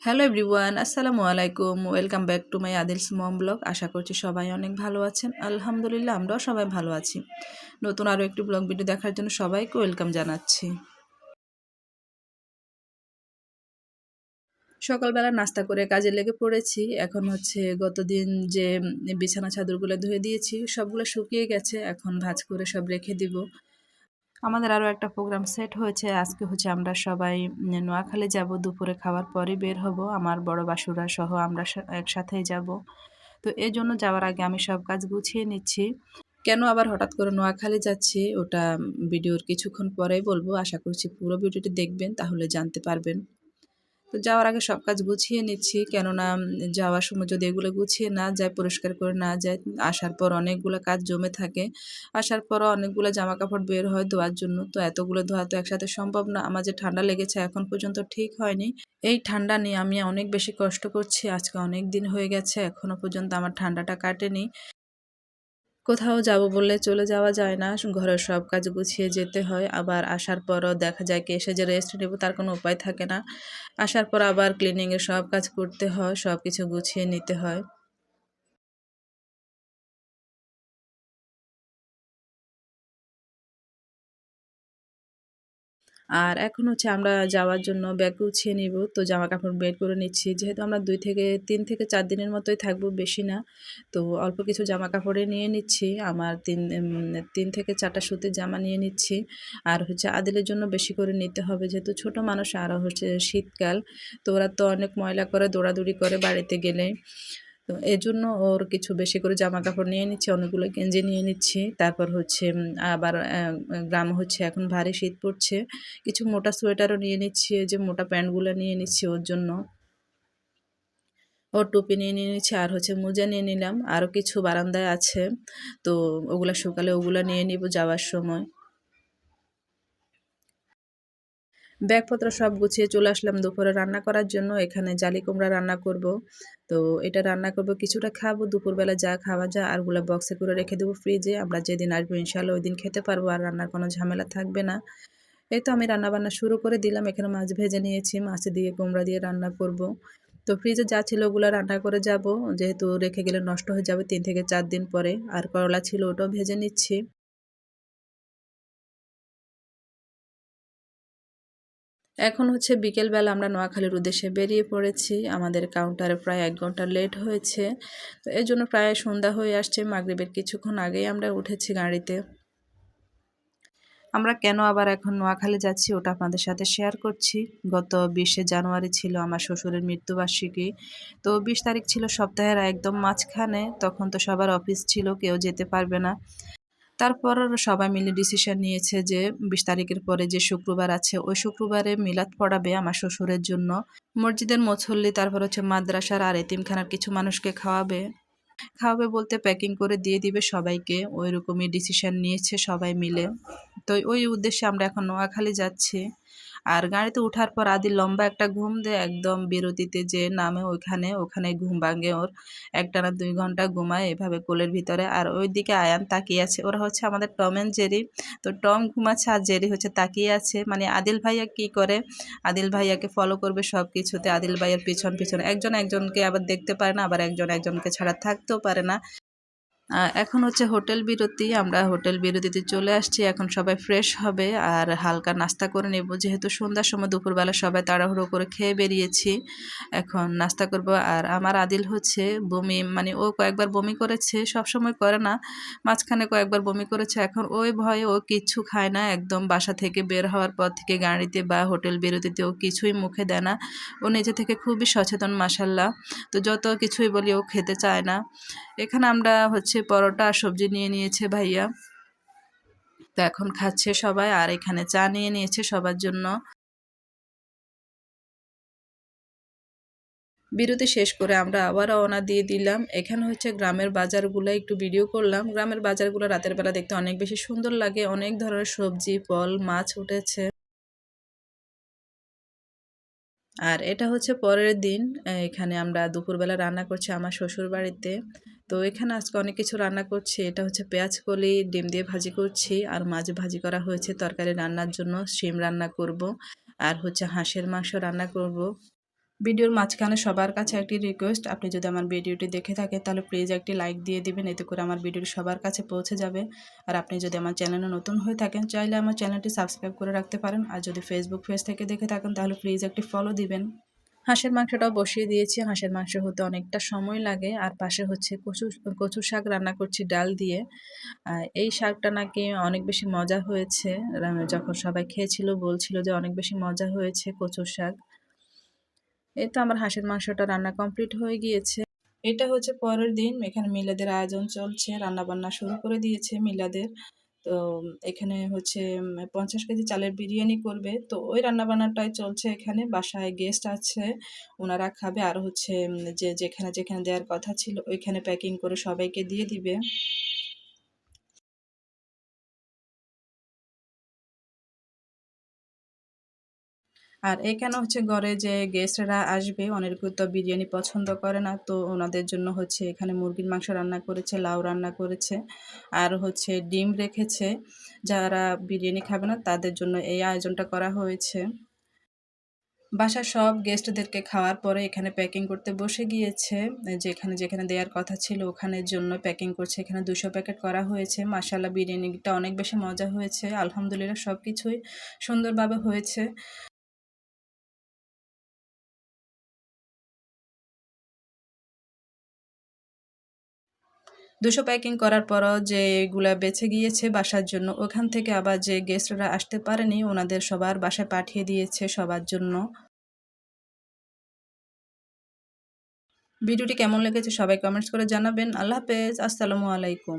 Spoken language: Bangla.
হ্যালো এভরিওয়ান, আসসালামু আলাইকুম। Welcome back to my Adil's mom blog. আশা করছি সবাই অনেক ভালো আছেন। আলহামদুলিল্লাহ, আমরাও সবাই ভালো আছি। নতুন আরও একটি ব্লগ ভিডিও দেখার জন্য সবাইকে ওয়েলকাম জানাচ্ছি। সকালবেলা নাস্তা করে কাজে লেগে পড়েছি। এখন হচ্ছে গতদিন যে বিছানা চাদরগুলো ধুয়ে দিয়েছি সবগুলো শুকিয়ে গেছে। এখন ভাঁজ করে সব রেখে দিব। আমাদের আরও একটা প্রোগ্রাম সেট হয়েছে। আজকে হচ্ছে আমরা সবাই নোয়াখালী যাব। দুপুরে খাওয়ার পরে বের হব। আমার বড় বাসুরা সহ আমরা একসাথেই যাব। তো এই জন্য যাওয়ার আগে আমি সব কাজ গুছিয়ে নিচ্ছি। কেন আবার হঠাৎ করে নোয়াখালী যাচ্ছি ওটা ভিডিওর কিছুক্ষণ পরেই বলবো। আশা করছি পুরো ভিডিওটি দেখবেন, তাহলে জানতে পারবেন। তো যাওয়ার আগে সব কাজ গুছিয়ে নিচ্ছি, কেননা যাওয়ার সময় যদি এগুলো গুছিয়ে না যায়, পরিষ্কার করে না যায়, আসার পর অনেকগুলো কাজ জমে থাকে। আসার পরও অনেকগুলো জামা কাপড় বের হয় ধোয়ার জন্য। তো এতগুলো ধোয়া তো একসাথে সম্ভব না। আমার যে ঠান্ডা লেগেছে এখন পর্যন্ত ঠিক হয়নি। এই ঠান্ডা নিয়ে আমি অনেক বেশি কষ্ট করছি। আজকে অনেক দিন হয়ে গেছে, এখনো পর্যন্ত আমার ঠান্ডাটা কাটেনি। কোথাও যাব বললে চলে যাওয়া যায় না। ঘরের সব কাজ গুছিয়ে যেতে হয়। আবার আসার পরও দেখা যায় কি এসে যে রেস্ট নেব তার কোনো উপায় থাকে না। আসার পর আবার ক্লিনিংয়ের সব কাজ করতে হয়, সব কিছু গুছিয়ে নিতে হয়। আর এখন হচ্ছে আমরা যাওয়ার জন্য ব্যাগ গুছিয়ে নিব। তো জামা কাপড় বের করে নিচ্ছি। যেহেতু আমরা 3 থেকে 4 দিনের মতোই থাকবো, বেশি না। তো অল্প কিছু জামা কাপড়ে নিয়ে নিচ্ছি। আমার 3 থেকে 4টা সুতির জামা নিয়ে নিচ্ছি। আর হচ্ছে আদিলের জন্য বেশি করে নিতে হবে, যেহেতু ছোট মানুষ, আরও হচ্ছে শীতকাল। তো ওরা তো অনেক ময়লা করে, দৌড়াদৌড়ি করে বাড়িতে গেলে। তো এজন্য ওর কিছু বেশি করে জামা কাপড় নিয়ে নিচ্ছি, অনেকগুলো গেঞ্জি নিয়ে নিচ্ছি। তারপর হচ্ছে আবার গ্রাম হচ্ছে এখন ভারী শীত পড়ছে। কিছু মোটা সোয়েটারও নিয়ে নিচ্ছি, এই যে মোটা প্যান্টগুলো নিয়ে নিচ্ছি ওর জন্য। ওর টুপি নিয়ে নিচ্ছি, আর হচ্ছে মোজা নিয়ে নিলাম। আরও কিছু বারান্দায় আছে, তো ওগুলা শুকালে ওগুলা নিয়ে নিব যাওয়ার সময়। ব্যাগপত্র সব গুছিয়ে চলে আসলাম দুপুরে রান্না করার জন্য। এখানে জালি কুমড়া রান্না করব। তো এটা রান্না করব, কিছুটা খাবো, দুপুরবেলা যা খাওয়া যায় আরগুলো বক্সে করে রেখে দেবো ফ্রিজে। আমরা যেদিন আসবো ইনশাল্লাহ ওই দিন খেতে পারবো, আর রান্নার কোনো ঝামেলা থাকবে না। এই তো আমি রান্নাবান্না শুরু করে দিলাম। এখানে মাছ ভেজে নিয়েছি, মাছ দিয়ে কুমড়া দিয়ে রান্না করব। তো ফ্রিজে যা ছিল ওগুলো রান্না করে যাব, যেহেতু রেখে গেলে নষ্ট হয়ে যাবে 3 থেকে 4 দিন পরে। আর করলা ছিল, ওটাও ভেজে নিচ্ছি। এখন হচ্ছে বিকেলবেলা, আমরা নোয়াখালীর উদ্দেশ্যে বেরিয়ে পড়েছি। আমাদের কাউন্টারে প্রায় 1 ঘন্টা লেট হয়েছে। তো এই জন্য প্রায় সন্ধ্যা হয়ে আসছে। মাগরিবের কিছুক্ষণ আগেই আমরা উঠেছি গাড়িতে। আমরা কেন আবার এখন নোয়াখালী যাচ্ছি ওটা আপনাদের সাথে শেয়ার করছি। গত 20শে জানুয়ারি ছিল আমার শ্বশুরের মৃত্যুবার্ষিকী। তো 20 তারিখ ছিল সপ্তাহের একদম মাঝখানে। তখন তো সবার অফিস ছিল, কেউ যেতে পারবে না। তারপর সবাই মিলে ডিসিশন নিয়েছে যে 20 তারিখের পরে যে শুক্রবার আছে ওই শুক্রবারে মিলাদ পড়াবে আমার শ্বশুরের জন্য। মসজিদের মুসল্লি, তারপর হচ্ছে মাদ্রাসার আর এতিমখানার কিছু মানুষকে খাওয়াবে। খাওয়াবে বলতে প্যাকিং করে দিয়ে দিবে সবাইকে, ওই রকমই ডিসিশন নিয়েছে সবাই মিলে। তো ওই উদ্দেশ্যে আমরা এখন নোয়াখালী যাচ্ছি। আর গাড়িতে ওঠার পর আদি লম্বা একটা ঘুম দেয়, একদম বিরতিতে যে নামে ওখানে ঘুম ভাঙে ওর। একটানা 2 ঘন্টা ঘুমায় এভাবে কোলের ভিতরে। আর ওইদিকে আয়ান তাকিয়ে আছে। ওরা হচ্ছে আমাদের টম অ্যান্ড জেরি। তো টম ঘুমাচ্ছে আর জেরি হচ্ছে তাকিয়ে আছে। মানে আদিল ভাইয়া কি করে, আদিল ভাইয়াকে ফলো করবে সব কিছুতে। আদিল ভাইয়ার পিছন পিছন একজন একজনকে আবার দেখতে পারে না, আবার একজন একজনকে ছাড়া থাকতেও পারে না। এখন হচ্ছে হোটেল বিরতি। আমরা হোটেল বিরতিতে চলে আসছি। এখন সবাই ফ্রেশ হবে আর হালকা নাস্তা করে নেব, যেহেতু সন্ধ্যার সময় দুপুরবেলা সবাই তাড়াহুড়ো করে খেয়ে বেরিয়েছি। এখন নাস্তা করব। আর আমার আদিল হচ্ছে বমি, মানে ও কয়েকবার বমি করেছে, সবসময় করে না, মাঝখানে কয়েকবার বমি করেছে। এখন ওই ভয়ে ও কিচ্ছু খায় না। একদম বাসা থেকে বের হওয়ার পর থেকে গাড়িতে বা হোটেল বিরতিতে ও কিছুই মুখে দেয় না। ও নিজে থেকে খুবই সচেতন মাশাল্লাহ। তো যত কিছুই বলি ও খেতে চায় না। এখানে আমরা হচ্ছে পরোটা আর সবজি নিয়ে নিয়েছে ভাইয়া। তো এখন খাচ্ছে সবাই, আর এখানে চা নিয়ে নিয়েছে সবার জন্য। বিরতি শেষ করে আমরা আবার রওনা দিয়ে দিলাম। এখানে হচ্ছে গ্রামের বাজারগুলো একটু ভিডিও করলাম। গ্রামের বাজারগুলো রাতের বেলা দেখতে অনেক বেশি সুন্দর লাগে। অনেক ধরনের সবজি, ফল, মাছ উঠেছে। আর এটা হচ্ছে পরের দিন। এখানে আমরা দুপুরবেলা রান্না করছি আমার শ্বশুর বাড়িতে। তো এখানে আজকে অনেক কিছু রান্না করছি। এটা হচ্ছে পেঁয়াজ কলি ডিম দিয়ে ভাজি করছি, আর মাছ ভাজি করা হয়েছে তরকারি রান্নার জন্য। শিম রান্না করব, আর হচ্ছে হাঁসের মাংস রান্না করব। ভিডিওর মাঝখানে সবার কাছে একটি রিকোয়েস্ট, আপনি যদি আমার ভিডিওটি দেখে থাকেন তাহলে প্লিজ একটি লাইক দিয়ে দিবেন, এতে করে আমার ভিডিওটি সবার কাছে পৌঁছে যাবে। আর আপনি যদি আমার চ্যানেলে নতুন হয়ে থাকেন চাইলে আমার চ্যানেলটি সাবস্ক্রাইব করে রাখতে পারেন। আর যদি ফেসবুক পেজ থেকে দেখে থাকেন তাহলে প্লিজ একটি ফলো দিবেন। হাঁসের মাংসটাও বসিয়ে দিয়েছি। হাঁসের মাংস হতে অনেকটা সময় লাগে। আর পাশে হচ্ছে কচু শাক রান্না করছি ডাল দিয়ে। এই শাকটা নাকি অনেক বেশি মজা হয়েছে। যখন সবাই খেয়েছিল বলছিল যে অনেক বেশি মজা হয়েছে কচুর শাক। এই তো আমার হাঁসের মাংসটা রান্না কমপ্লিট হয়ে গিয়েছে। এটা হচ্ছে পরের দিন। এখানে মিলাদের আয়োজন চলছে। রান্নাবান্না শুরু করে দিয়েছে মিলাদের। তো এখানে হচ্ছে ৫০ কেজি চালের বিরিয়ানি করবে। তো ওই রান্নাবান্নাটাই চলছে এখানে। বাসায় গেস্ট আছে, ওনারা খাবে। আর হচ্ছে যেখানে দেওয়ার কথা ছিল ওইখানে প্যাকিং করে সবাইকে দিয়ে দিবে। আর এখানে হচ্ছে ঘরে যে গেস্টরা আসবে অনেকে তো বিরিয়ানি পছন্দ করে না। তো ওনাদের জন্য হচ্ছে এখানে মুরগির মাংস রান্না করেছে, লাউ রান্না করেছে, আর হচ্ছে ডিম রেখেছে। যারা বিরিয়ানি খাবে না তাদের জন্য এই আয়োজনটা করা হয়েছে। বাসার সব গেস্টদেরকে খাওয়ার পরে এখানে প্যাকিং করতে বসে গিয়েছে। যেখানে দেওয়ার কথা ছিল ওখানের জন্য প্যাকিং করছে। এখানে ২০০ প্যাকেট করা হয়েছে। মাশাআল্লাহ বিরিয়ানিটা অনেক বেশি মজা হয়েছে। আলহামদুলিল্লাহ সবকিছুই সুন্দরভাবে হয়েছে। ২০০ প্যাকিং করার পরও যেগুলা বেঁচে গিয়েছে বাসার জন্য, ওখান থেকে আবার যে গেস্টরা আসতে পারেনি ওনাদের সবার বাসায় পাঠিয়ে দিয়েছে সবার জন্য। ভিডিওটি কেমন লেগেছে সবাই কমেন্টস করে জানাবেন। আল্লাহ হাফেজ। আসসালামু আলাইকুম।